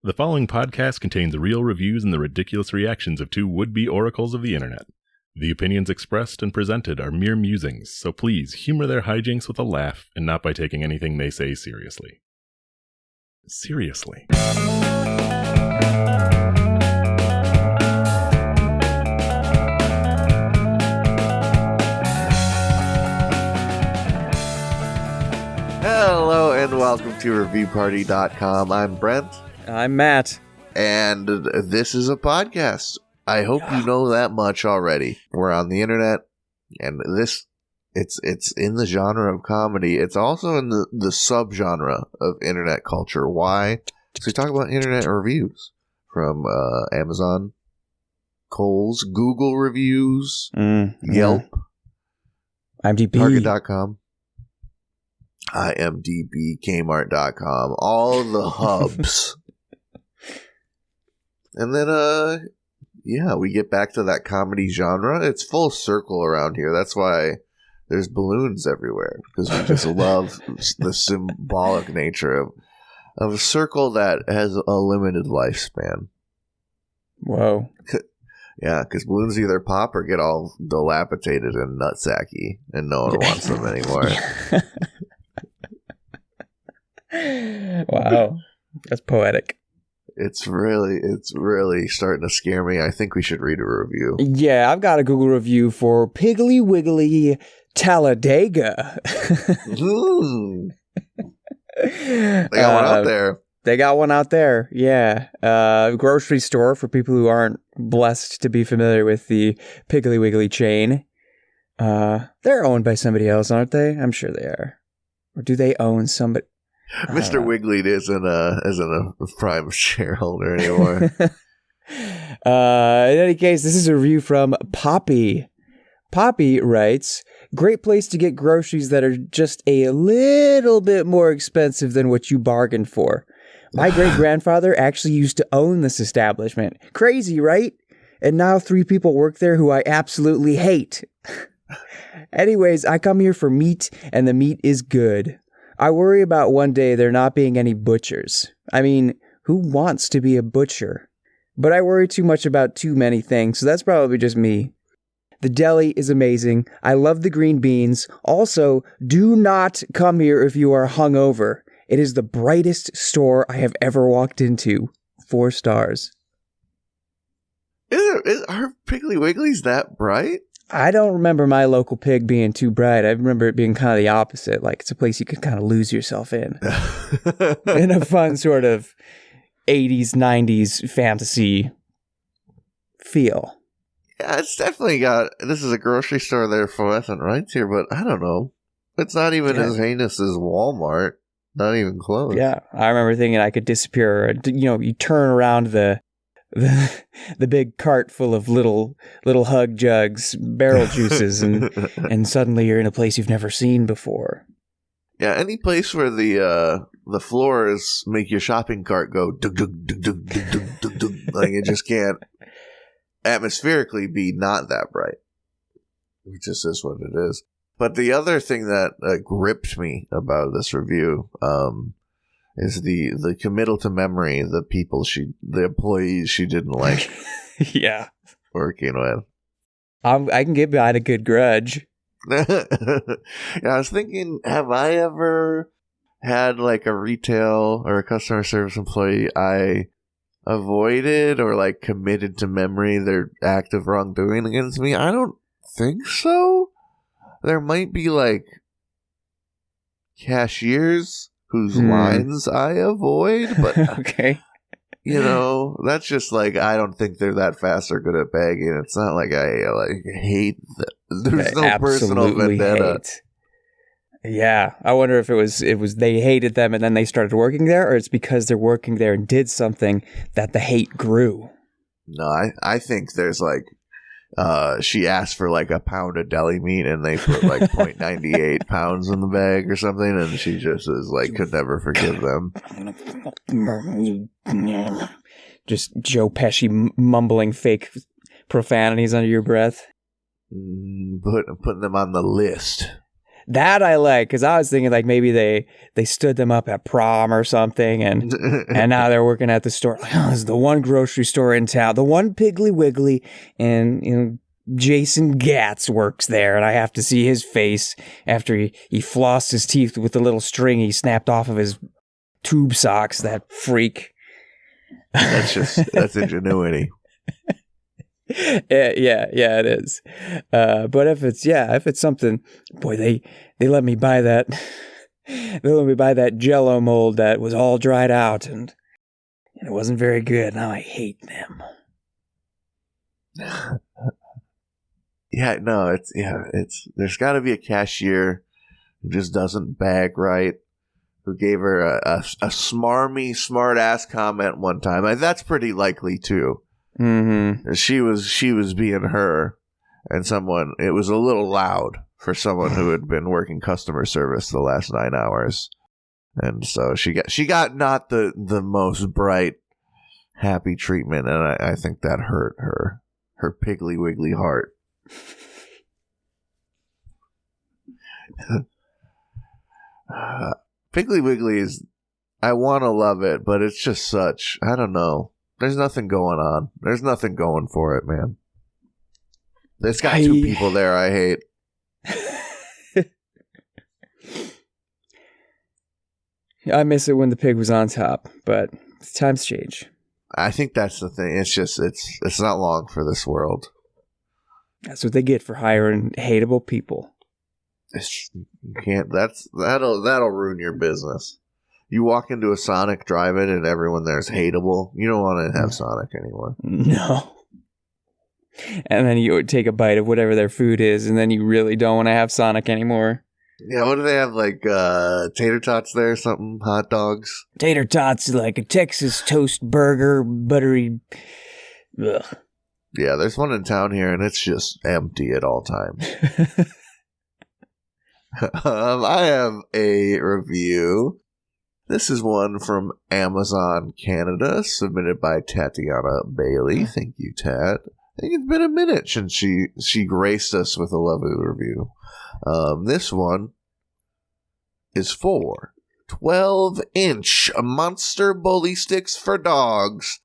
The following podcast contains real reviews and the ridiculous reactions of two would-be oracles of the internet. The opinions expressed and presented are mere musings, so please humor their hijinks with a laugh and not by taking anything they say seriously. Seriously. Hello and welcome to ReviewParty.com. I'm Brent. I'm Matt. And this is a podcast. I hope you know that much already. We're on the internet, and it's in the genre of comedy. It's also in the subgenre of internet culture. Why? Because we talk about internet reviews from Amazon, Kohl's, Google reviews, Yelp, IMDb, Target.com, IMDb, Kmart.com, all the hubs. And then, we get back to that comedy genre. It's full circle around here. That's why there's balloons everywhere, because we just love the symbolic nature of a circle that has a limited lifespan. Whoa. Yeah, because balloons either pop or get all dilapidated and nutsacky, and no one wants them anymore. Wow. That's poetic. It's really starting to scare me. I think we should read a review. Yeah, I've got a Google review for Piggly Wiggly Talladega. They got one out there. They got one out there, yeah. Grocery store for people who aren't blessed to be familiar with the Piggly Wiggly chain. They're owned by somebody else, aren't they? I'm sure they are. Or do they own somebody? Mr. Wiggly isn't a prime shareholder anymore. In any case, this is a review from Poppy. Poppy writes, "Great place to get groceries that are just a little bit more expensive than what you bargained for. My great-grandfather actually used to own this establishment. Crazy, right? And now 3 people work there who I absolutely hate. Anyways, I come here for meat, and the meat is good. I worry about one day there not being any butchers. I mean, who wants to be a butcher? But I worry too much about too many things, so that's probably just me. The deli is amazing. I love the green beans. Also, do not come here if you are hungover. It is the brightest store I have ever walked into. 4 stars. Are Piggly Wigglies that bright? I don't remember my local pig being too bright. I remember it being kind of the opposite. Like, it's a place you could kind of lose yourself in. In a fun sort of 80s, 90s fantasy feel. Yeah, it's definitely got... This is a grocery store there for Ethan Wrights here, but I don't know. It's not even as heinous as Walmart. Not even close. Yeah, I remember thinking I could disappear. You turn around the big cart full of little hug jugs, barrel juices, and suddenly you're in a place you've never seen before. Yeah, any place where the floors make your shopping cart go dug dug dug dug dug dug dug dug, like it just can't atmospherically be not that bright. It just is what it is. But the other thing that gripped me about this review is the committal to memory, the employees she didn't like. Yeah. Working with. I can get behind a good grudge. Yeah, I was thinking, have I ever had like a retail or a customer service employee I avoided or like committed to memory their act of wrongdoing against me? I don't think so. There might be like cashiers whose lines I avoid, but okay. That's just like, I don't think they're that fast or good at bagging. It's not like I hate them. There's no personal vendetta. Hate. Yeah, I wonder if it was they hated them and then they started working there, or it's because they're working there and did something that the hate grew. No, I think there's like she asked for like a pound of deli meat and they put like 0.98 pounds in the bag or something, and she just is like, could never forgive them. Just Joe Pesci mumbling fake profanities under your breath. Putting them on the list. That I like, because I was thinking like maybe they stood them up at prom or something, and now they're working at the store. Like, oh, this is the one grocery store in town, the one Piggly Wiggly, and Jason Gatz works there, and I have to see his face after he flossed his teeth with the little string he snapped off of his tube socks. That freak. That's ingenuity. Yeah, it is. But if it's something, boy, they let me buy that. They let me buy that Jell-O mold that was all dried out, and it wasn't very good. Now I hate them. It's there's got to be a cashier who just doesn't bag right, who gave her a smarmy, smart-ass comment one time. That's pretty likely, too. Mm-hmm. She was being her, and it was a little loud for someone who had been working customer service the last 9 hours. And so she got not the most bright, happy treatment, and I think that hurt her Piggly Wiggly heart. Piggly Wiggly is, I want to love it, but it's just such, I don't know. There's nothing going on. There's nothing going for it, man. It's got two people there I hate. I miss it when the pig was on top, but times change. I think that's the thing. It's just, it's not long for this world. That's what they get for hiring hateable people. You can't. That'll ruin your business. You walk into a Sonic drive-in and everyone there's hateable. You don't want to have Sonic anymore. No. And then you would take a bite of whatever their food is, and then you really don't want to have Sonic anymore. Yeah, what do they have? Like tater tots there, something? Hot dogs? Tater tots, like a Texas toast burger, buttery. Ugh. Yeah, there's one in town here, and it's just empty at all times. I have a review. This is one from Amazon Canada, submitted by Tatiana Bailey. Thank you, Tat. I think it's been a minute since she graced us with a lovely review. This one is for 12-inch Monster Bully Sticks for Dogs.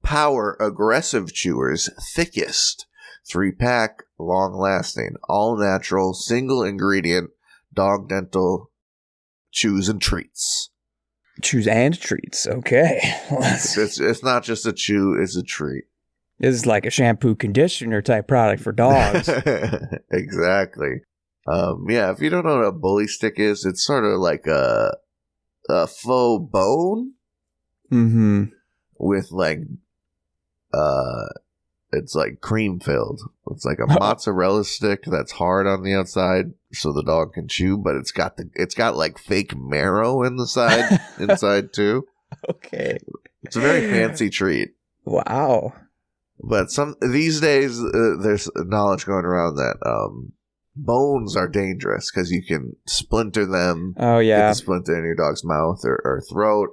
Power Aggressive Chewers Thickest. 3-pack, long-lasting, all-natural, single-ingredient, dog dental chews and treats. Chews and treats, okay. It's not just a chew, it's a treat. This is like a shampoo conditioner type product for dogs. Exactly. Yeah, if you don't know what a bully stick is, it's sort of like a faux bone. Mm-hmm. With like, it's like cream filled. It's like a mozzarella stick that's hard on the outside, so the dog can chew, but it's got like fake marrow inside too. Okay. It's a very fancy treat. Wow. But these days, there's knowledge going around that bones are dangerous because you can splinter them. Oh, yeah. Get the splinter in your dog's mouth or throat.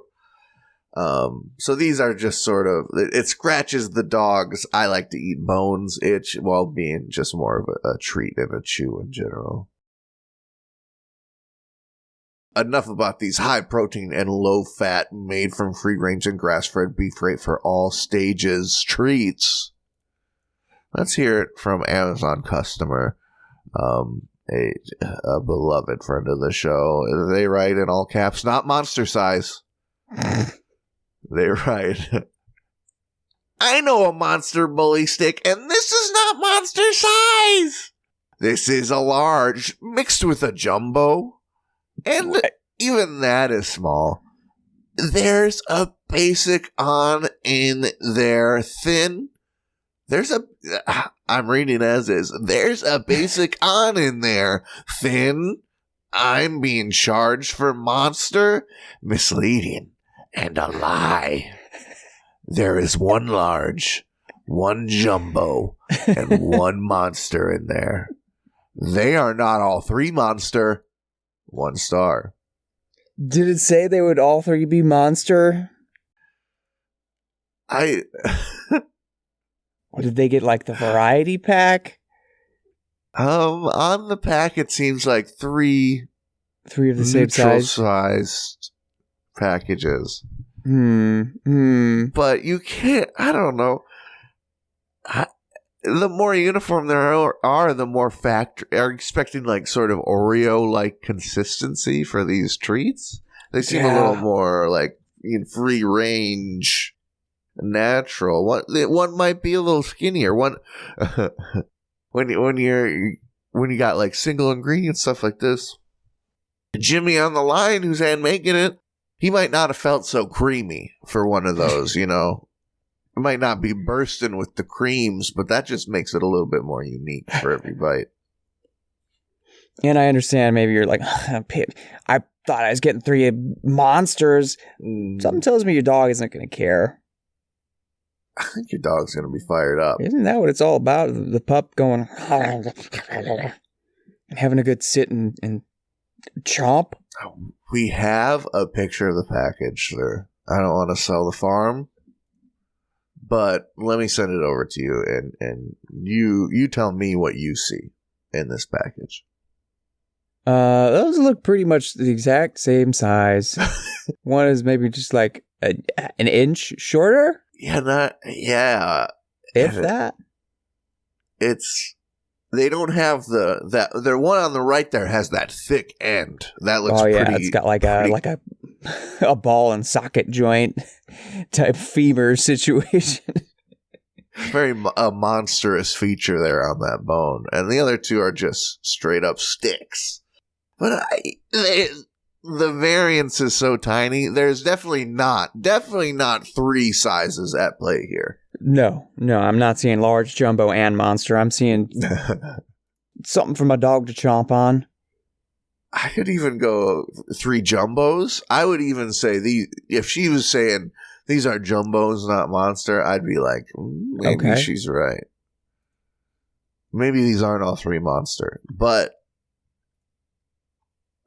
So these are just sort of, it scratches the dog's I like to eat bones itch while being just more of a treat and a chew in general. Enough about these high protein and low fat, made from free range and grass fed beef rate for all stages treats. Let's hear it from Amazon customer, a beloved friend of the show. They write in all caps, not monster size. They write, I know a Monster Bully Stick, and this is not monster size. This is a large mixed with a jumbo. And even that is small. There's a basic on in there thin. I'm reading as is. There's a basic on in there thin. I'm being charged for monster. Misleading and a lie. There is one large, one jumbo, and one monster in there. They are not all three monster. 1 star. Did it say they would all three be monster? Or did they get like the variety pack? On the pack, it seems like three of the same size. Sized packages. But you can't, I don't know. The more uniform there are, the more are expecting like sort of Oreo-like consistency for these treats. They seem a little more like in free range, natural. One might be a little skinnier. One when you got like single ingredient stuff like this, Jimmy on the line who's hand making it, he might not have felt so creamy for one of those, you know. It might not be bursting with the creams, but that just makes it a little bit more unique for every bite. And I understand maybe you're like, I thought I was getting 3 monsters. Something tells me your dog isn't going to care. I think your dog's going to be fired up. Isn't that what it's all about? The pup going, having a good sit and chomp? We have a picture of the package, sir. I don't want to sell the farm, but let me send it over to you, and you tell me what you see in this package. Those look pretty much the exact same size. One is maybe just like an inch shorter. Yeah. If that. They don't have the one on the right there has that thick end. That looks pretty. It's got like a ball and socket joint type femur situation. Very a monstrous feature there on that bone, and the other two are just straight up sticks. But the variance is so tiny. There's definitely not 3 sizes at play here. No, I'm not seeing large, jumbo, and monster. I'm seeing something for my dog to chomp on. I could even go 3 jumbos. I would even say if she was saying these are jumbos, not monster, I'd be like, maybe she's right. Maybe these aren't all 3 monster, but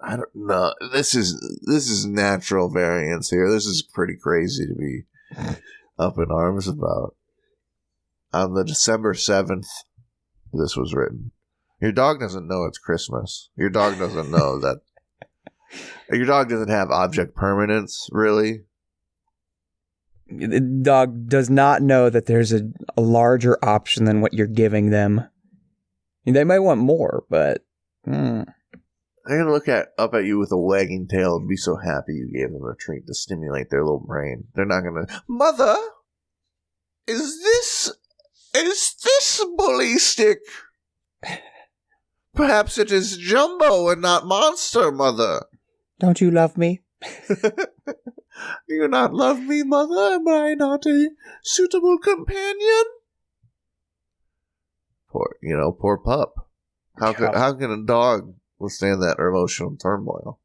I don't know. This is natural variance here. This is pretty crazy to be up in arms about. On the December 7th, this was written. Your dog doesn't know it's Christmas. Your dog doesn't know that. Your dog doesn't have object permanence, really. The dog does not know that there's a larger option than what you're giving them. They might want more, but... They're going to look up at you with a wagging tail and be so happy you gave them a treat to stimulate their little brain. They're not going to... Mother! Is this bully stick? Perhaps it is jumbo and not monster, Mother. Don't you love me? Do you not love me, Mother? Am I not a suitable companion? Poor pup. How can a dog withstand that emotional turmoil?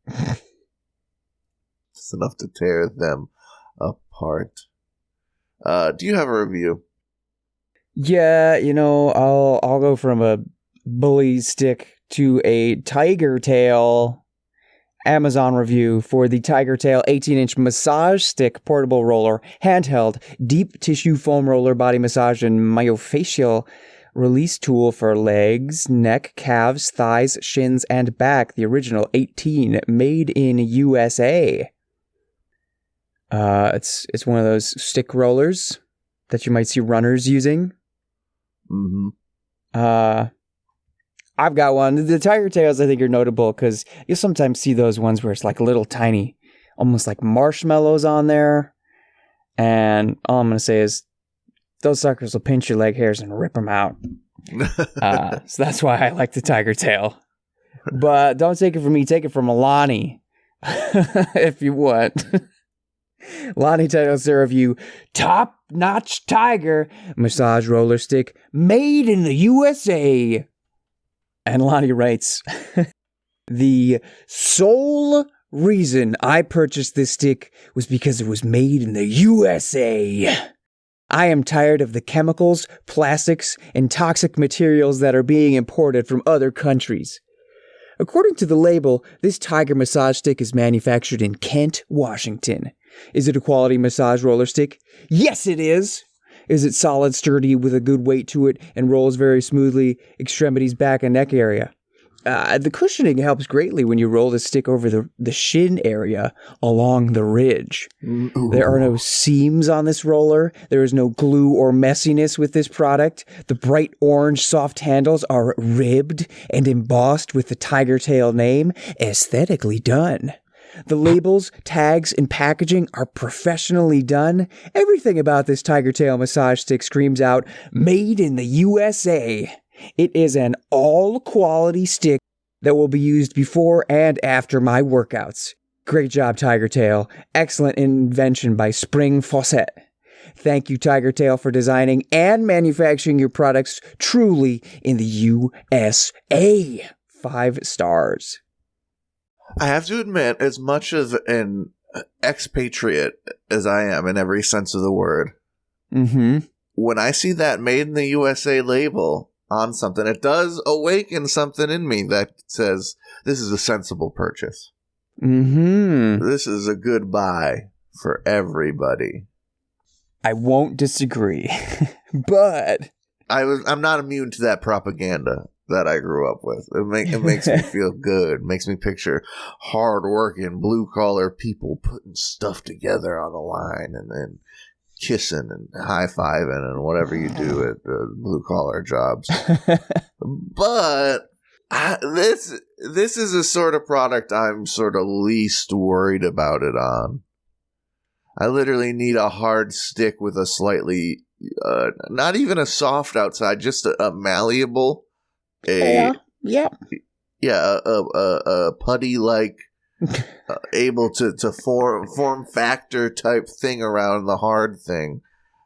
It's enough to tear them apart. Do you have a review? Yeah, I'll go from a bully stick to a tiger tail Amazon review for the Tiger Tail 18-inch massage stick portable roller, handheld, deep tissue foam roller body massage and myofascial release tool for legs, neck, calves, thighs, shins, and back. The original 18, made in USA. It's one of those stick rollers that you might see runners using. Mm-hmm. I've got one. The Tiger Tails, I think, are notable because you'll sometimes see those ones where it's like little tiny, almost like marshmallows on there. And all I'm going to say is those suckers will pinch your leg hairs and rip them out. So that's why I like the Tiger Tail. But don't take it from me. Take it from Lonnie if you want. Lonnie titles their review, Top-Notch Tiger Massage Roller Stick Made in the USA. And Lonnie writes, the sole reason I purchased this stick was because it was made in the USA. I am tired of the chemicals, plastics, and toxic materials that are being imported from other countries. According to the label, this Tiger massage stick is manufactured in Kent, Washington. Is it a quality massage roller stick? Yes, it is. Is it solid, sturdy, with a good weight to it, and rolls very smoothly, extremities, back, and neck area? The cushioning helps greatly when you roll the stick over the shin area along the ridge. Ooh. There are no seams on this roller. There is no glue or messiness with this product. The bright orange soft handles are ribbed and embossed with the Tiger Tail name, aesthetically done. The labels, tags, and packaging are professionally done. Everything about this Tiger Tail massage stick screams out, made in the USA. It is an all-quality stick that will be used before and after my workouts. Great job, Tiger Tail. Excellent invention by Spring Fawcett. Thank you, Tiger Tail, for designing and manufacturing your products truly in the USA. 5 stars. I have to admit, as much of an expatriate as I am in every sense of the word, when I see that made in the USA label on something, it does awaken something in me that says, this is a sensible purchase. This is a good buy for everybody. I won't disagree, but I'm not immune to that propaganda that I grew up with. It makes me feel good. It makes me picture hard-working, blue-collar people putting stuff together on a line and then kissing and high-fiving and whatever you do at blue-collar jobs. But this is a sort of product I'm sort of least worried about it on. I literally need a hard stick with a slightly, not even a soft outside, just a malleable, a putty-like, able to form factor type thing around the hard thing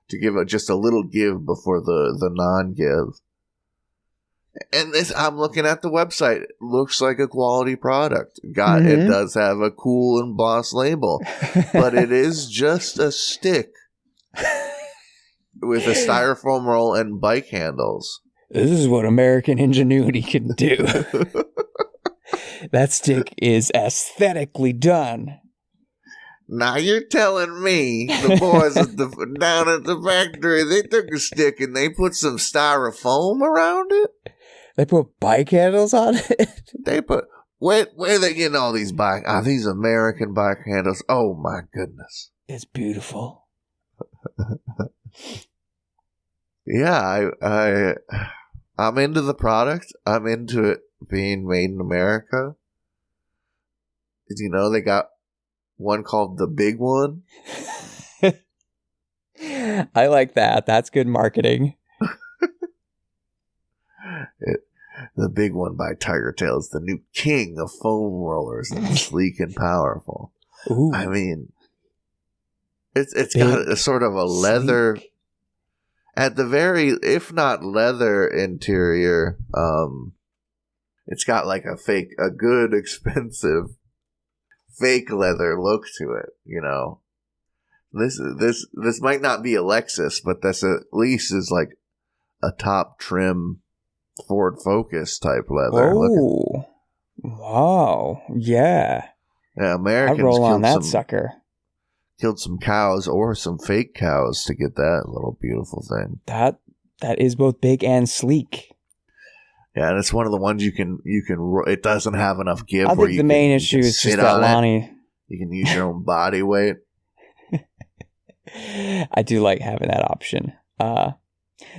to give just a little give before the non-give. And this, I'm looking at the website. It looks like a quality product. It does have a cool embossed label, but it is just a stick with a styrofoam roll and bike handles. This is what American ingenuity can do. That stick is aesthetically done. Now you're telling me the boys down at the factory, they took a stick and they put some styrofoam around it? They put bike handles on it? They put... Where they getting all these these American bike handles? Oh my goodness. It's beautiful. Yeah, I'm into the product. I'm into it being made in America. Did you know they got one called the Big One? I like that. That's good marketing. The Big One by Tiger Tail is the new king of foam rollers and sleek and powerful. Ooh. I mean, it's got a sort of a leather, sleek. At the very, if not leather interior, it's got like a good expensive fake leather look to it, you know. This might not be a Lexus, but this at least is like a top trim Ford Focus type leather. Oh, wow. Yeah. Yeah, Americans I'd roll on that sucker. Killed some cows or some fake cows to get that little beautiful thing. That is both big and sleek. Yeah, and it's one of the ones you can. It doesn't have enough give. I think the main issue is just that Lonnie. You can use your own body weight. I do like having that option.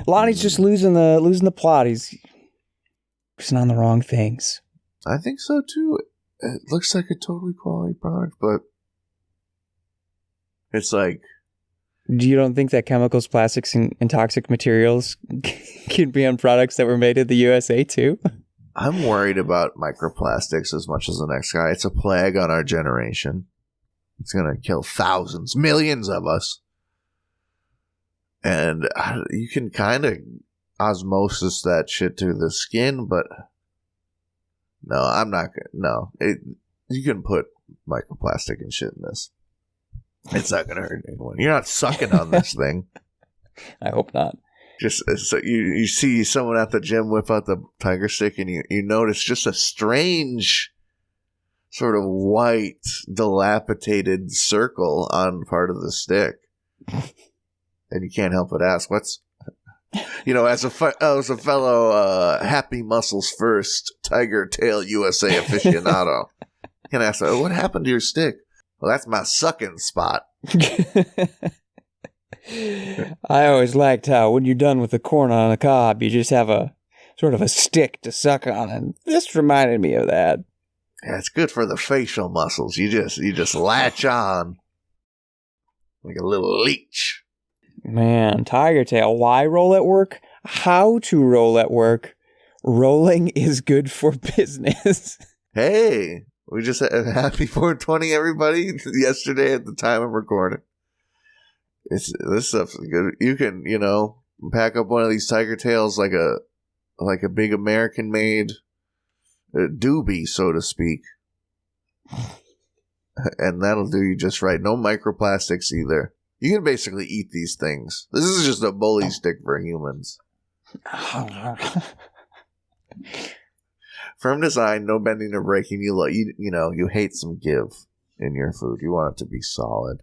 Lonnie's just losing the plot. He's focusing on the wrong things. I think so too. It looks like a totally quality product, but it's like... You don't think that chemicals, plastics, and toxic materials can be on products that were made in the USA too? I'm worried about microplastics as much as the next guy. It's a plague on our generation. It's going to kill thousands, millions of us. And you can kind of osmosis that shit to the skin, but no, I'm not going to. No. You can put microplastic and shit in this. It's not going to hurt anyone. You're not sucking on this thing. I hope not. Just so you see someone at the gym whip out the tiger stick and you notice just a strange sort of white dilapidated circle on part of the stick. And you can't help but ask, what's, as a fellow Happy Muscles First Tiger Tail USA aficionado, you can ask, what happened to your stick? Well, that's my sucking spot. I always liked how when you're done with the corn on the cob, you just have a sort of a stick to suck on, and this reminded me of that. Yeah, it's good for the facial muscles. You just latch on like a little leech. Man, Tiger Tail, why roll at work? How to roll at work? Rolling is good for business. Hey, we just had a happy 420, everybody, yesterday at the time of recording. This stuff's good. You can, pack up one of these Tiger Tails like a big American-made doobie, so to speak. And that'll do you just right. No microplastics either. You can basically eat these things. This is just a bully stick for humans. Firm design, no bending or breaking. You hate some give in your food. You want it to be solid.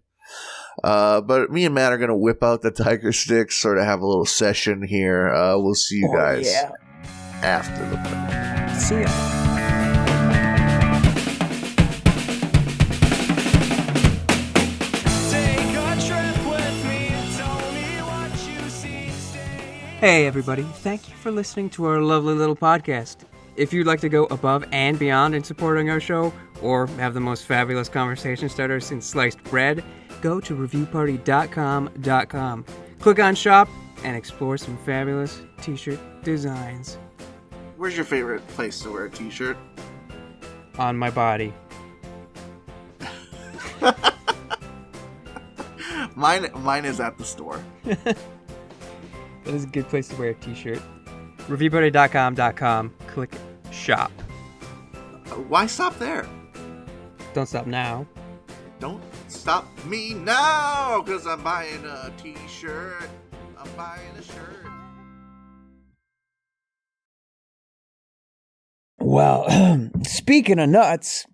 But me and Matt are going to whip out the Tiger sticks, sort of have a little session here. We'll see you guys after the break. See ya. Hey everybody, thank you for listening to our lovely little podcast. If you'd like to go above and beyond in supporting our show, or have the most fabulous conversation starter since sliced bread, go to reviewparty.com. Click on shop and explore some fabulous t-shirt designs. Where's your favorite place to wear a t-shirt? On my body. Mine is at the store. That is a good place to wear a t-shirt. Reviewparty.com. Click shop. Why stop there? Don't stop now. Don't stop me now, because I'm buying a t-shirt. I'm buying a shirt. Well, speaking of nuts,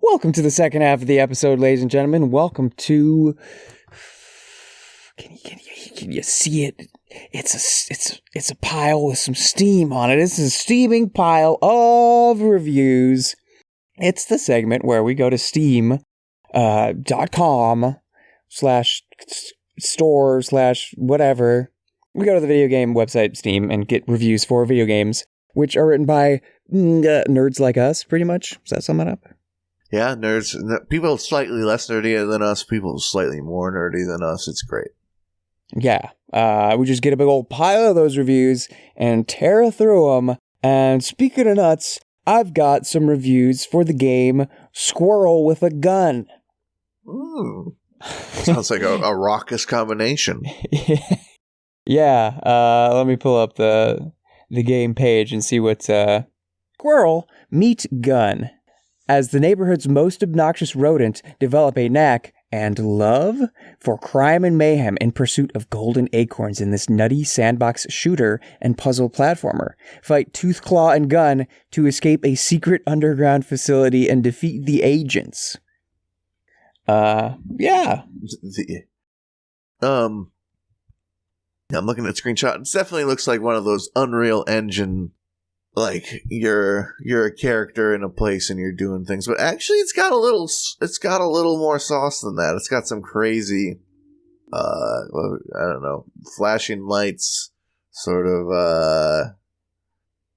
welcome to the second half of the episode, ladies and gentlemen. Welcome to... Can you see it? It's a pile with some steam on it. It's a steaming pile of reviews. It's the segment where we go to steam.com/store/whatever. We go to the video game website, Steam, and get reviews for video games, which are written by nerds like us, pretty much. Does that sum it up? Yeah, nerds. People slightly less nerdy than us. People slightly more nerdy than us. It's great. Yeah, we just get a big old pile of those reviews and tear through them. And speaking of nuts, I've got some reviews for the game Squirrel with a Gun. Sounds like a raucous combination. Yeah, let me pull up the game page and see what Squirrel meet Gun. As the neighborhood's most obnoxious rodent, develop a knack and love for crime and mayhem in pursuit of golden acorns in this nutty sandbox shooter and puzzle platformer. Fight tooth, claw, and gun to escape a secret underground facility and defeat the agents. Yeah. I'm looking at the screenshot. It definitely looks like one of those Unreal Engine, like you're a character in a place and you're doing things, but actually it's got a little more sauce than that. It's got some crazy I don't know, flashing lights, sort of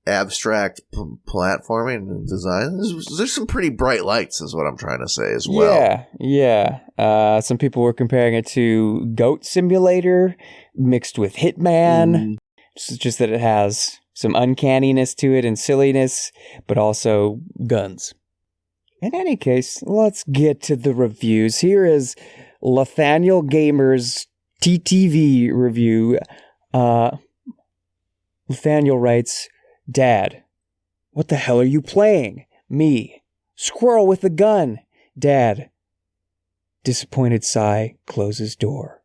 abstract platforming and design. There's some pretty bright lights is what I'm trying to say as well. Yeah. Some people were comparing it to Goat Simulator mixed with Hitman. Just that it has some uncanniness to it and silliness, but also guns. In any case, let's get to the reviews. Here is Nathaniel Gamer's TTV review. Nathaniel writes, Dad, what the hell are you playing? Me, Squirrel with a Gun. Dad, disappointed sigh, closes door.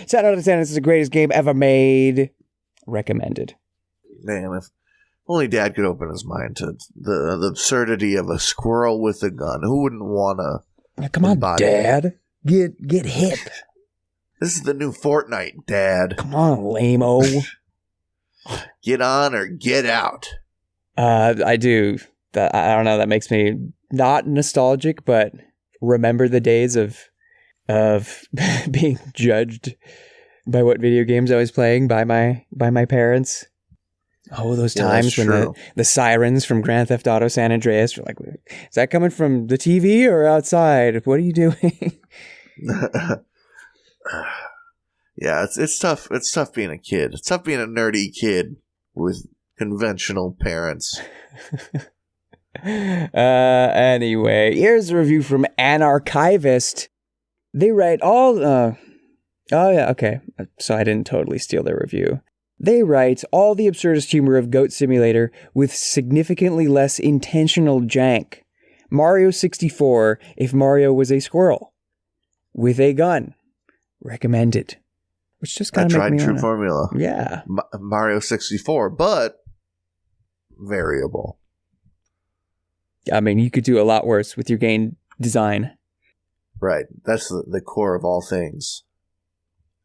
10 out of 10, this is the greatest game ever made. Recommended. Man, if only Dad could open his mind to the absurdity of a squirrel with a gun. Who wouldn't want to? Come on, Dad. Get hip. This is the new Fortnite, Dad. Come on, lame-o. Get on or get out. I do. I don't know. That makes me not nostalgic, but remember the days of being judged by what video games I was playing by my parents. Oh, those times when the sirens from Grand Theft Auto San Andreas were like, is that coming from the TV or outside? What are you doing? Yeah, it's tough. It's tough being a kid. It's tough being a nerdy kid with conventional parents. Anyway, here's a review from An Archivist. They write oh yeah, okay. So I didn't totally steal their review. They write all the absurdist humor of Goat Simulator with significantly less intentional jank. Mario 64 if Mario was a squirrel. With a gun. Recommended. Which just kind of tried and true formula. Yeah. Mario 64, but variable. I mean, you could do a lot worse with your game design. Right. That's the core of all things.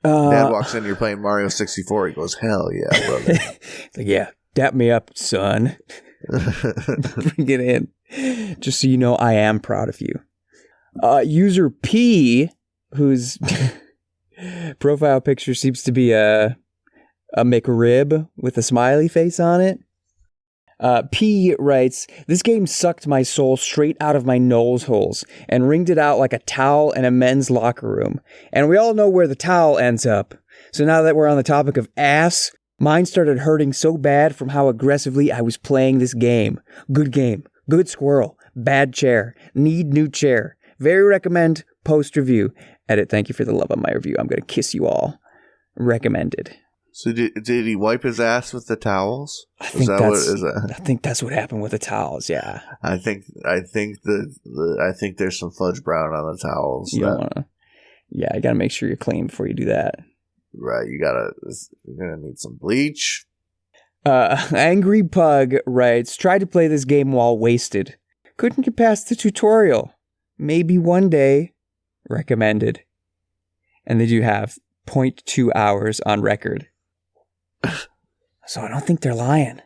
Dad walks in, you're playing Mario 64. He goes, hell yeah, brother. It's like, yeah, dap me up, son. Bring it in. Just so you know, I am proud of you. User P, whose profile picture seems to be a McRib with a smiley face on it. P writes, this game sucked my soul straight out of my nose holes and wringed it out like a towel in a men's locker room. And we all know where the towel ends up. So now that we're on the topic of ass, mine started hurting so bad from how aggressively I was playing this game. Good squirrel. Bad chair. Need new chair. Very recommend. Post review. Edit, thank you for the love of my review. I'm going to kiss you all. Recommended. So did he wipe his ass with the towels? I think that's what happened with the towels. Yeah. I think there's some fudge brown on the towels. You gotta make sure you're clean before you do that. Right. You're gonna need some bleach. Angry Pug writes, tried to play this game while wasted. Couldn't get past the tutorial. Maybe one day. Recommended. And they do have 0.2 hours on record. So I don't think they're lying.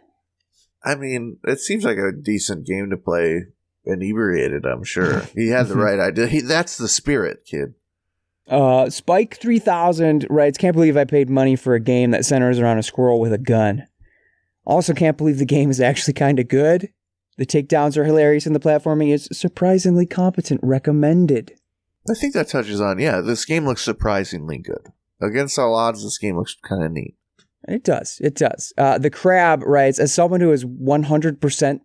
I mean, it seems like a decent game to play inebriated, I'm sure. He had the right idea. That's the spirit, kid. Spike 3000 writes, can't believe I paid money for a game that centers around a squirrel with a gun. Also can't believe the game is actually kind of good. The takedowns are hilarious and the platforming is surprisingly competent. Recommended. I think that touches on, this game looks surprisingly good. Against all odds, this game looks kind of neat. It does. The Crab writes, as someone who is 100%,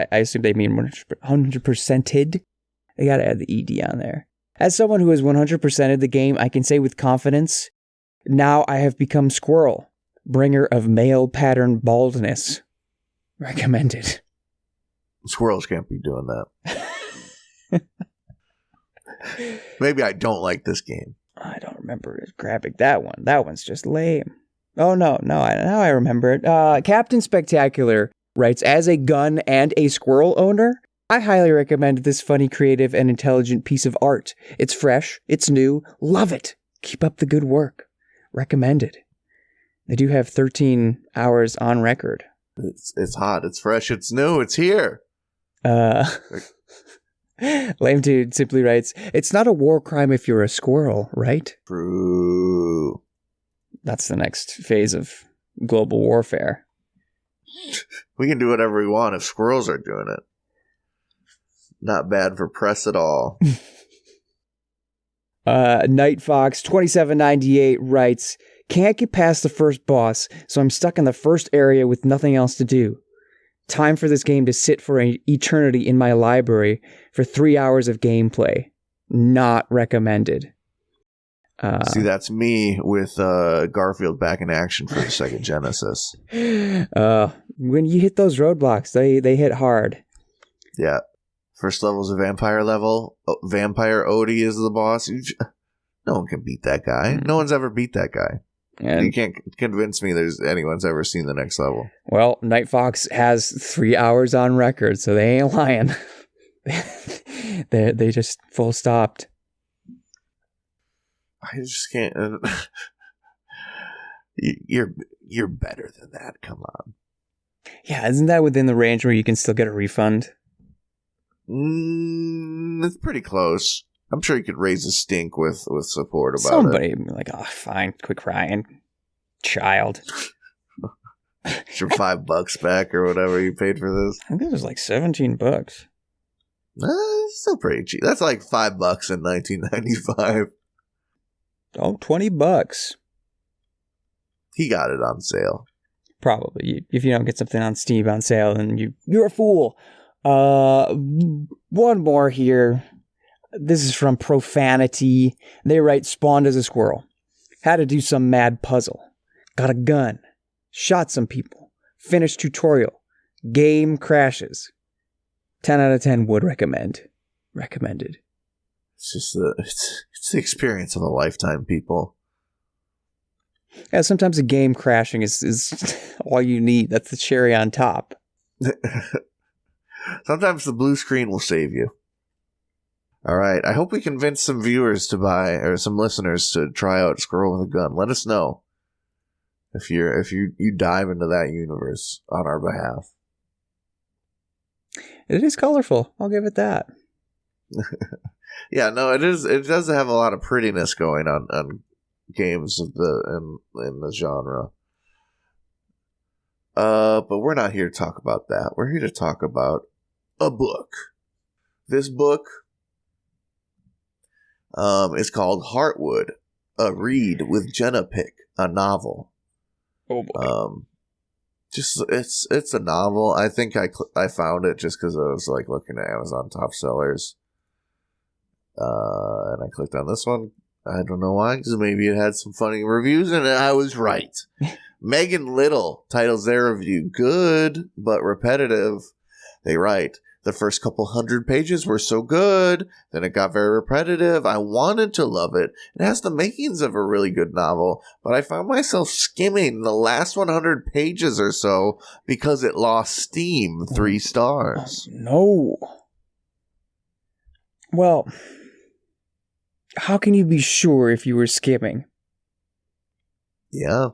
I assume they mean 100%ed. They got to add the ED on there. As someone who has 100%ed the game, I can say with confidence, now I have become Squirrel, bringer of male pattern baldness. Recommended. Squirrels can't be doing that. Maybe I don't like this game. I don't remember grabbing that one. That one's just lame. Oh, no. Now I remember it. Captain Spectacular writes, as a gun and a squirrel owner, I highly recommend this funny, creative, and intelligent piece of art. It's fresh. It's new. Love it. Keep up the good work. Recommended. They do have 13 hours on record. It's hot. It's fresh. It's new. It's here. Lame Dude simply writes, it's not a war crime if you're a squirrel, right? True. That's the next phase of global warfare. We can do whatever we want if squirrels are doing it. Not bad for press at all. Night Fox 2798 writes, can't get past the first boss, so I'm stuck in the first area with nothing else to do. Time for this game to sit for an eternity in my library for 3 hours of gameplay. Not recommended. See, that's me with Garfield back in action for the Sega Genesis. When you hit those roadblocks, they hit hard. Yeah. First level's a vampire level. Vampire Odie is the boss. No one can beat that guy. No one's ever beat that guy. And you can't convince me anyone's ever seen the next level. Well, Night Fox has 3 hours on record, so they ain't lying. They just full stopped. I just can't. You're better than that. Come on. Yeah, isn't that within the range where you can still get a refund? It's pretty close. I'm sure you could raise a stink with support about Somebody would be like, oh, fine, quit crying. Child. Your $5 back or whatever you paid for this. I think it was like $17. It's still pretty cheap. That's like $5 in 1995. Oh, $20. He got it on sale. Probably. If you don't get something on Steam on sale, then you're a fool. One more here. This is from Profanity. They write, spawned as a squirrel. Had to do some mad puzzle. Got a gun. Shot some people. Finished tutorial. Game crashes. 10 out of 10 would recommend. Recommended. It's just it's the experience of a lifetime, people. Yeah, sometimes a game crashing is all you need. That's the cherry on top. Sometimes the blue screen will save you. All right. I hope we convince some viewers to buy, or some listeners to try out Squirrel with a Gun. Let us know if you dive into that universe on our behalf. It is colorful. I'll give it that. Yeah, no, it is. It does have a lot of prettiness going on games of in the genre. But we're not here to talk about that. We're here to talk about a book. This book is called Heartwood, a read with Jenna Pick, a novel. Oh boy. It's a novel. I think I found it just because I was like looking at Amazon top sellers, and I clicked on this one. I don't know why, because maybe it had some funny reviews, and I was right. Megan Little titles their review, "Good, but repetitive." They write, "The first couple 100 pages were so good, then it got very repetitive. I wanted to love it. It has the makings of a really good novel, but I found myself skimming the last 100 pages or so because it lost steam. 3 stars. No. Well, how can you be sure if you were skimming? Yeah.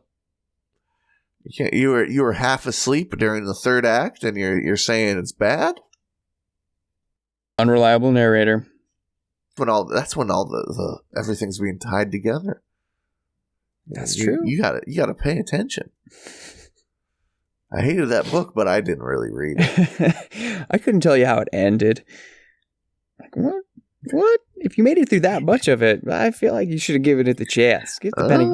You were half asleep during the third act, and you're saying it's bad? Unreliable narrator. That's when all the everything's being tied together. That's true. You gotta pay attention. I hated that book, but I didn't really read it. I couldn't tell you how it ended. Like, what? If you made it through that much of it, I feel like you should have given it the chance. Get the penny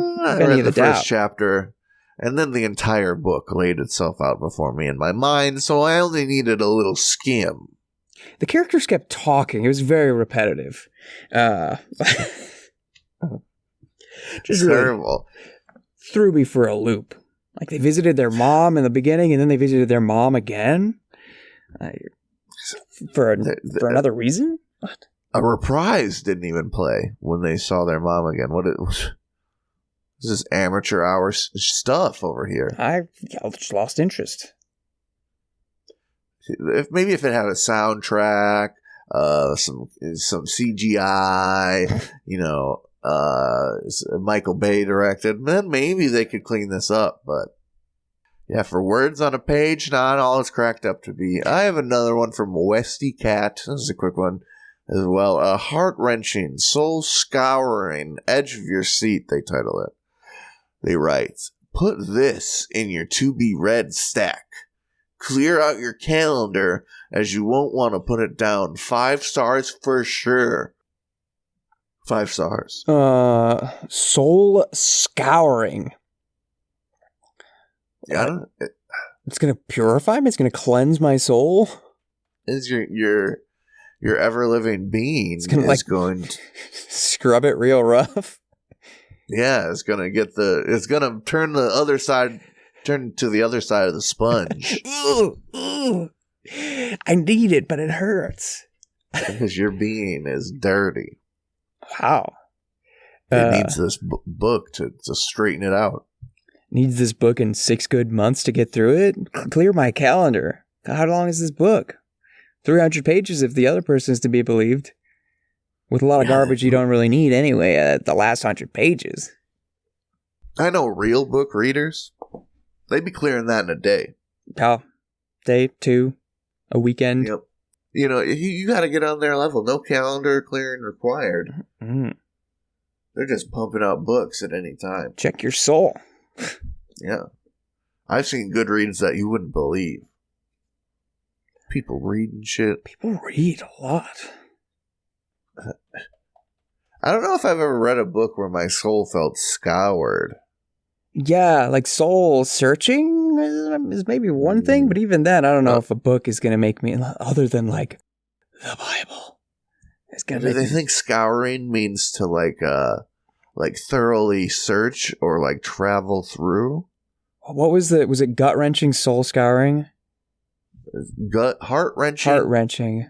of the doubt. First chapter, and then the entire book laid itself out before me in my mind, so I only needed a little skim. The characters kept talking. It was very repetitive. Just terrible. Really threw me for a loop. Like they visited their mom in the beginning, and then they visited their mom again for another reason. What? A reprise didn't even play when they saw their mom again. This is amateur hour stuff over here. I just lost interest. If it had a soundtrack, some CGI, Michael Bay directed, then maybe they could clean this up. But yeah, for words on a page, not all it's cracked up to be. I have another one from Westy Cat. This is a quick one as well. A heart-wrenching, soul-scouring, edge of your seat, they title it. They write, "Put this in your to-be-read stack. Clear out your calendar, as you won't want to put it down. 5 stars for sure." 5 stars. Soul scouring. Yeah, it's gonna purify me. It's gonna cleanse my soul. Is your ever living being it's gonna, going to scrub it real rough. Yeah, it's gonna turn to the other side of the sponge. I need it, but it hurts. Because your being is dirty. Wow. It needs this book to straighten it out. Needs this book in 6 good months to get through it? Clear my calendar. How long is this book? 300 pages if the other person is to be believed. with a lot of garbage you don't really need anyway at the last 100 pages. I know real book readers. They'd be clearing that in a day. Oh, day, 2, a weekend. Yep. You know, you got to get on their level. No calendar clearing required. Mm. They're just pumping out books at any time. Check your soul. Yeah. I've seen good reads that you wouldn't believe. People reading shit. People read a lot. I don't know if I've ever read a book where my soul felt scoured. Yeah, like soul searching is maybe one thing, but even then, I don't know if a book is going to make me, other than like the Bible. It's gonna Do they think scouring means to like thoroughly search or like travel through? What was it gut-wrenching, soul scouring? Heart-wrenching. Heart-wrenching.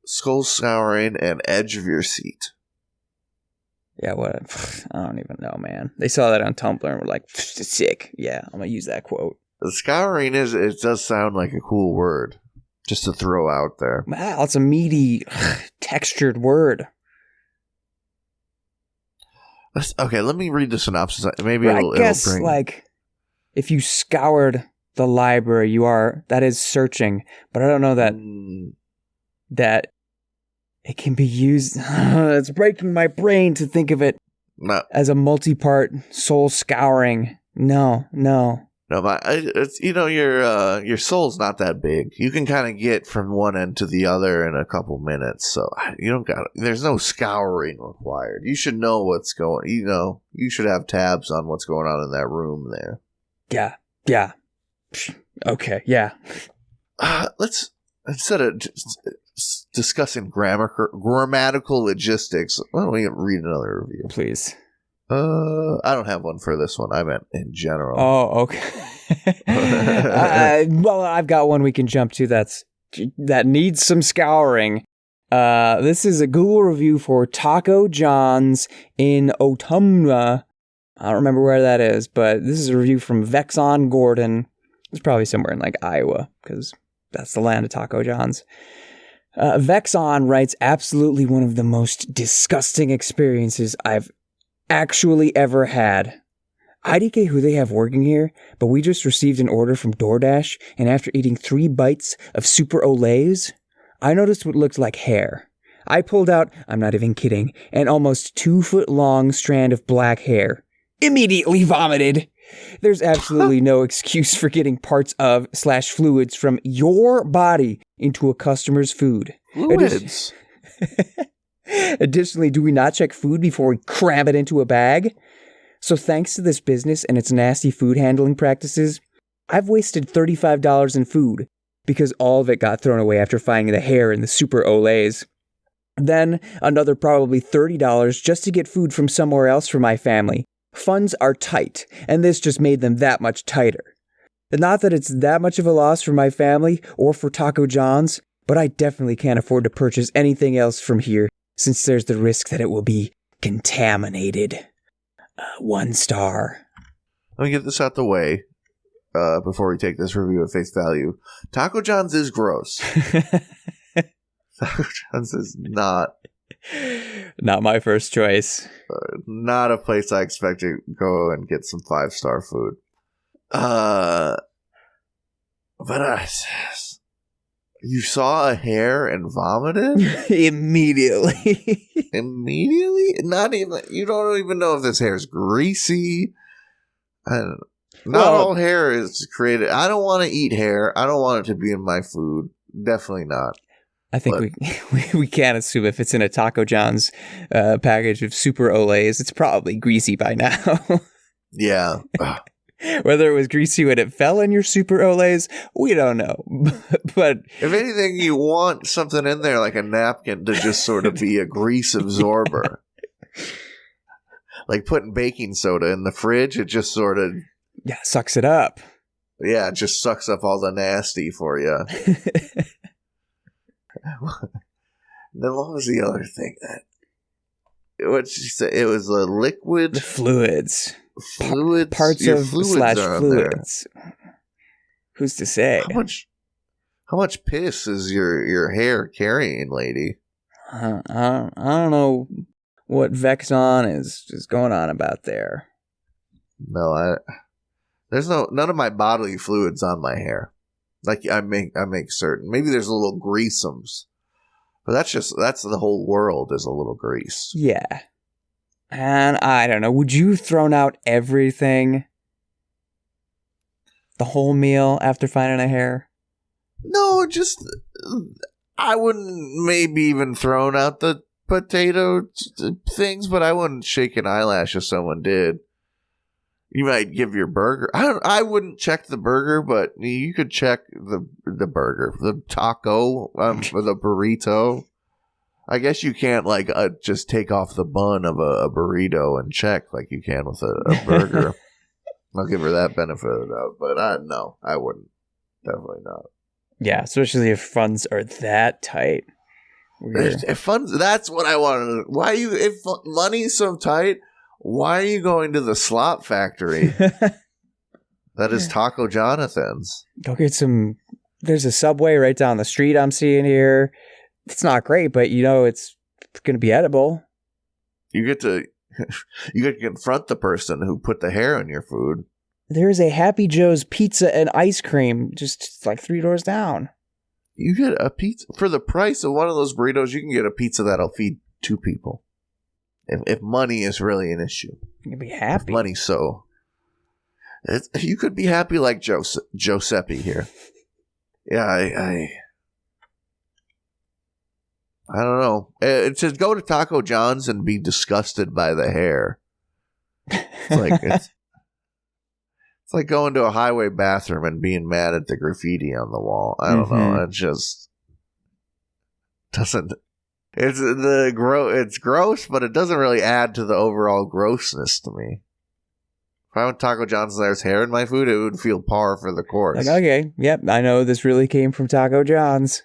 Skull scouring and edge of your seat. Yeah, what? I don't even know, man. They saw that on Tumblr and were like, sick. Yeah, I'm going to use that quote. The scouring it does sound like a cool word. Just to throw out there. Wow, it's a meaty, textured word. Okay, let me read the synopsis. Maybe I it'll guess, bring... like, if you scoured the library, that is searching. But I don't know that it can be used. It's breaking my brain to think of it as a multi-part soul scouring. No. No, it's your soul's not that big. You can kind of get from one end to the other in a couple minutes. So you don't got. There's no scouring required. You should know what's going. You should have tabs on what's going on in that room there. Yeah. Okay. Yeah. Let's instead of discussing grammatical logistics, why don't we read another review, please? I don't have one for this one. I meant in general. Oh, okay. Well, I've got one we can jump to that needs some scouring. This is a Google review for Taco John's in Ottumwa. I don't remember where that is, but this is a review from Vexon Gordon. It's probably somewhere in like Iowa, because that's the land of Taco John's. Vexon writes, absolutely one of the most disgusting experiences I've actually ever had. IDK who they have working here, but we just received an order from DoorDash, and after eating 3 bites of Super Olays, I noticed what looked like hair. I pulled out, I'm not even kidding, an almost 2-foot long strand of black hair. Immediately vomited. There's absolutely no excuse for getting parts of / fluids from your body into a customer's food. Fluids? Additionally, do we not check food before we cram it into a bag? So thanks to this business and its nasty food handling practices, I've wasted $35 in food because all of it got thrown away after finding the hair in the Super Olays. Then another probably $30 just to get food from somewhere else for my family. Funds are tight, and this just made them that much tighter. Not that it's that much of a loss for my family or for Taco John's, but I definitely can't afford to purchase anything else from here since there's the risk that it will be contaminated. 1 star. Let me get this out the way before we take this review at face value. Taco John's is gross. Taco John's is not my first choice. Not a place I expect to go and get some 5-star food. But you saw a hair and vomited? Immediately. Immediately? Not even. You don't even know if this hair is greasy. All hair is created. I don't want to eat hair. I don't want it to be in my food. Definitely not. I think we can't assume if it's in a Taco John's package of Super Olays, it's probably greasy by now. Yeah. Whether it was greasy when it fell in your Super Olays, we don't know. But if anything, you want something in there like a napkin to just sort of be a grease absorber. Like putting baking soda in the fridge, it just sort of... Yeah, sucks it up. Yeah, it just sucks up all the nasty for you. Then what was the other thing what did you say? It was a liquid? The fluids. Parts Your of fluids / are fluids. Who's to say? How much piss is your hair carrying, lady? I don't know what Vexon is going on about there. No, there's none of my bodily fluids on my hair. Like I make certain. Maybe there's a little greaseums, but that's the whole world is a little grease. Yeah. And I don't know. Would you thrown out everything? The whole meal after finding a hair? No, just I wouldn't maybe even thrown out the potato things, but I wouldn't shake an eyelash if someone did. You might give your burger. I wouldn't check the burger, but you could check the burger, the taco, the burrito. I guess you can't just take off the bun of a burrito and check like you can with a burger. I'll give her that benefit of the doubt, but no, I wouldn't. Definitely not. Yeah, especially if funds are that tight. If funds, that's what I want to know. Why if money's so tight, why are you going to the slop factory? That is Taco Jonathan's. Go get some. There's a Subway right down the street I'm seeing here. It's not great, but it's going to be edible. You get to confront the person who put the hair in your food. There's a Happy Joe's pizza and ice cream just like 3 doors down. You get a pizza for the price of one of those burritos. You can get a pizza that'll feed 2 people. If money is really an issue, you can be happy. If money, so you could be happy like Giuseppe here. Yeah, I don't know. It says go to Taco John's and be disgusted by the hair. It's like going to a highway bathroom and being mad at the graffiti on the wall. I don't know. It just doesn't. It's gross, but it doesn't really add to the overall grossness to me. If I went to Taco John's and there's hair in my food, it would feel par for the course. Like, okay, yep, I know this really came from Taco John's.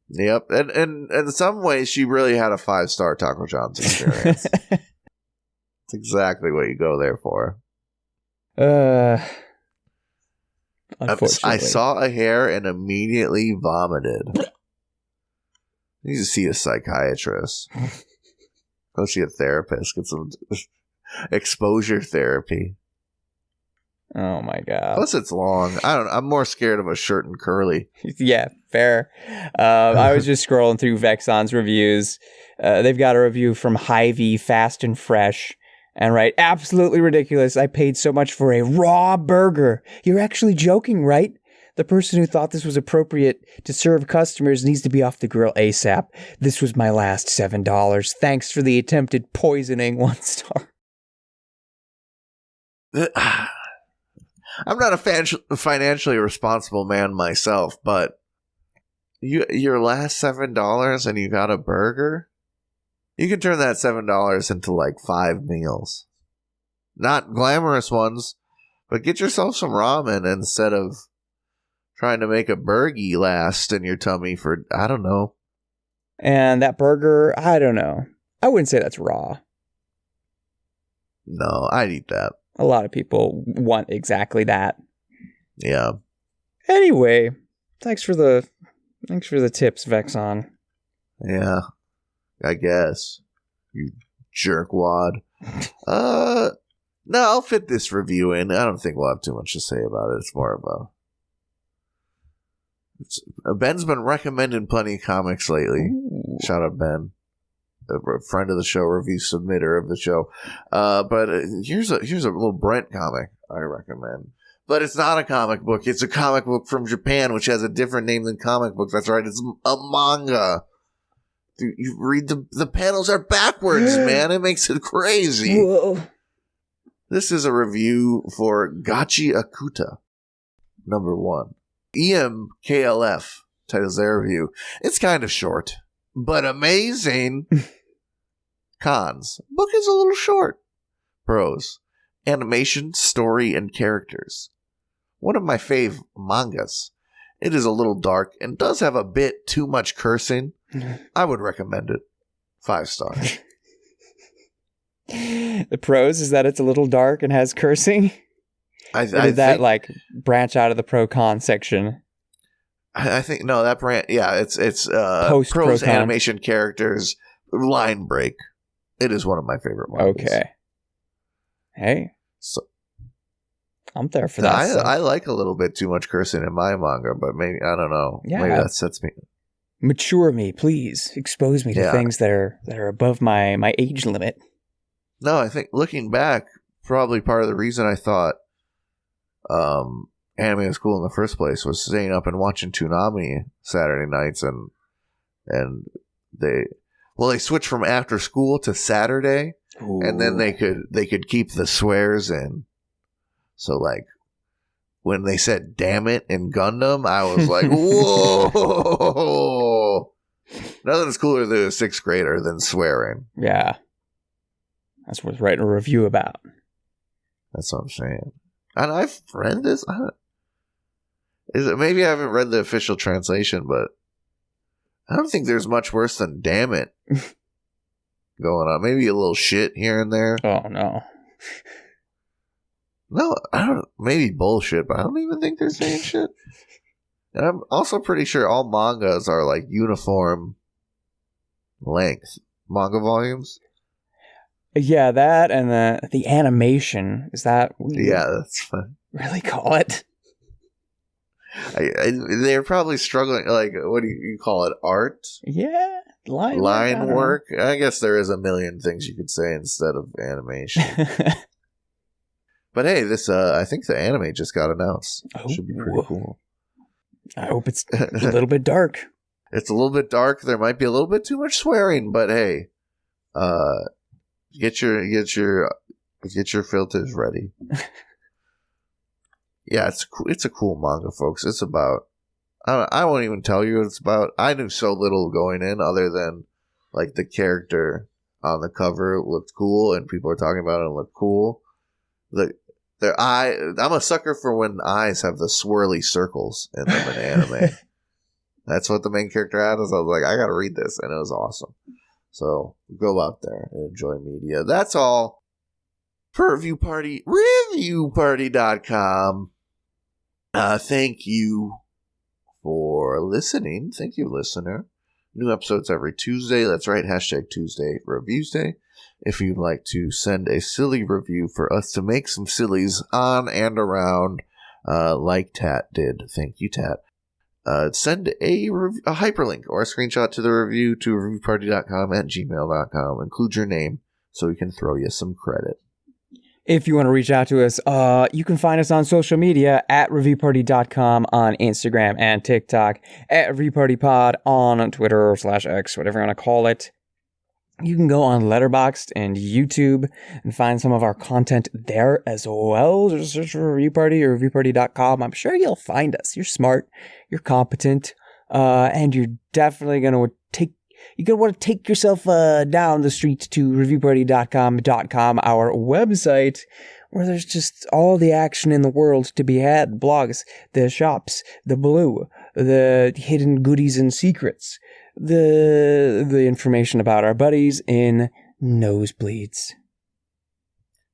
Yep, and in some ways, she really had a 5-star Taco John's experience. It's exactly what you go there for. I saw a hair and immediately vomited. You need to see a psychiatrist. Go see a therapist. Get some exposure therapy. Oh my god. Plus it's long. I'm more scared of a shirt and curly. Yeah, fair. I was just scrolling through Vexon's reviews. They've got a review from Hy-Vee Fast and Fresh. And right, absolutely ridiculous. I paid so much for a raw burger. You're actually joking, right? The person who thought this was appropriate to serve customers needs to be off the grill ASAP. This was my last $7. Thanks for the attempted poisoning. 1 star. I'm not a financially responsible man myself, but your last $7 and you got a burger? You can turn that $7 into like 5 meals. Not glamorous ones, but get yourself some ramen instead of trying to make a burgie last in your tummy for, I don't know. And that burger, I don't know. I wouldn't say that's raw. No, I'd eat that. A lot of people want exactly that. Yeah. Anyway, thanks for the tips, Vexon. Yeah, I guess. You jerkwad. No, I'll fit this review in. I don't think we'll have too much to say about it. It's more of Ben's been recommending plenty of comics lately. Ooh. Shout out Ben, a friend of the show, review submitter of the show. But here's a little Brent comic I recommend. But it's not a comic book. It's a comic book from Japan, which has a different name than comic book. That's right. It's a manga. Dude, you read the panels are backwards, man. It makes it crazy. Whoa. This is a review for Gachiakuta, #1. EMKLF titles their review. It's kind of short, but amazing. Cons. Book is a little short. Pros. Animation, story, and characters. One of my fave mangas. It is a little dark and does have a bit too much cursing. I would recommend it. 5 stars. The pros is that it's a little dark and has cursing. I did that like branch out of the pro-con section? I think no, that branch. Yeah, it's Post pros, pro-con. animation, characters, line break. It is one of my favorite mangas. Okay. Hey. So, I'm there for that. I like a little bit too much cursing in my manga, but maybe, I don't know. Yeah. Maybe that sets me... Mature me, please. Expose me to things that are above my age limit. No, I think looking back, probably part of the reason I thought anime was cool in the first place was staying up and watching Toonami Saturday nights, and they switched from after school to Saturday. Ooh. And then they could keep the swears in. So like when they said "damn it" in Gundam, I was like, whoa! Nothing's cooler than a 6th grader than swearing. Yeah. That's worth writing a review about. That's what I'm saying. And I've read this. Maybe I haven't read the official translation, but I don't think there's much worse than "damn it" going on. Maybe a little shit here and there. Oh no. No, I don't. Maybe bullshit, but I don't even think they're saying shit. And I'm also pretty sure all mangas are like uniform length manga volumes. Yeah, that and the animation, is that what you that's fun. Really call it? They're probably struggling, like, what do you call it, art? Yeah, line work. I guess there is a million things you could say instead of animation. But hey, this I think the anime just got announced. Should be pretty cool. I hope it's a little bit dark. It's a little bit dark. There might be a little bit too much swearing, but hey, get your filters ready. Yeah, it's a cool manga, folks. It's about I won't even tell you what it's about. I knew so little going in, other than like the character on the cover looked cool, and people are talking about it and looked cool. I'm a sucker for when eyes have the swirly circles in them in anime. That's what the main character had. So I was like, I gotta read this, and it was awesome. So go out there and enjoy media. That's all for Review Party. ReviewParty.com. Thank you for listening. Thank you, listener. New episodes every Tuesday. That's right. #Tuesday Reviews Day. If you'd like to send a silly review for us to make some sillies on and around, like Tat did. Thank you, Tat. Send a hyperlink or a screenshot to the review to reviewparty.com at gmail.com. Include your name so we can throw you some credit. If you want to reach out to us, you can find us on social media at reviewparty.com on Instagram and TikTok, at reviewpartypod on Twitter /X, whatever you want to call it. You can go on Letterboxd and YouTube and find some of our content there as well. Just search for Review Party or reviewparty.com. I'm sure you'll find us. You're smart, you're competent, and you're definitely going to want to take yourself down the street to reviewparty.com, our website, where there's just all the action in the world to be had. Blogs, the shops, the blue, the hidden goodies and secrets, the information about our buddies in Nosebleeds.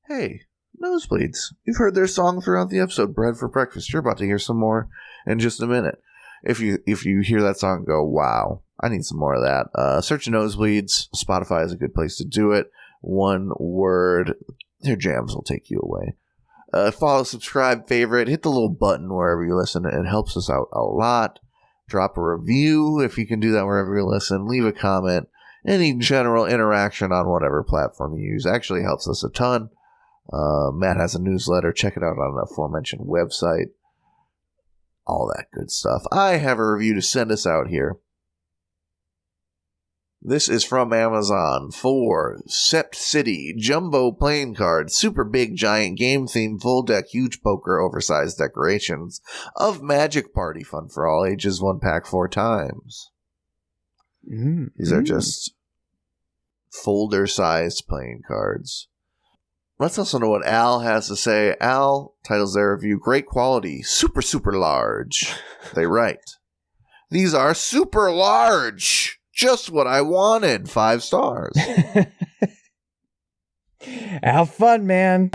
Hey, Nosebleeds. You've heard their song throughout the episode, Bread for Breakfast. You're about to hear some more in just a minute. If you hear that song and go, wow, I need some more of that, search Nosebleeds. Spotify is a good place to do it. One word. Their jams will take you away. Follow, subscribe, favorite. Hit the little button wherever you listen. It helps us out a lot. Drop a review if you can do that wherever you listen. Leave a comment. Any general interaction on whatever platform you use actually helps us a ton. Matt has a newsletter. Check it out on the aforementioned website. All that good stuff. I have a review to send us out here. This is from Amazon for Sept City Jumbo Playing Card, Super Big Giant Game Theme Full Deck Huge Poker Oversized Decorations of Magic Party. Fun for all ages, 1 pack 4 times. These are just folder-sized playing cards. Let's also know what Al has to say. Al titles their review, Great Quality, Super, Super Large. They write, these are super large. Just what I wanted. 5 stars. Have fun, man.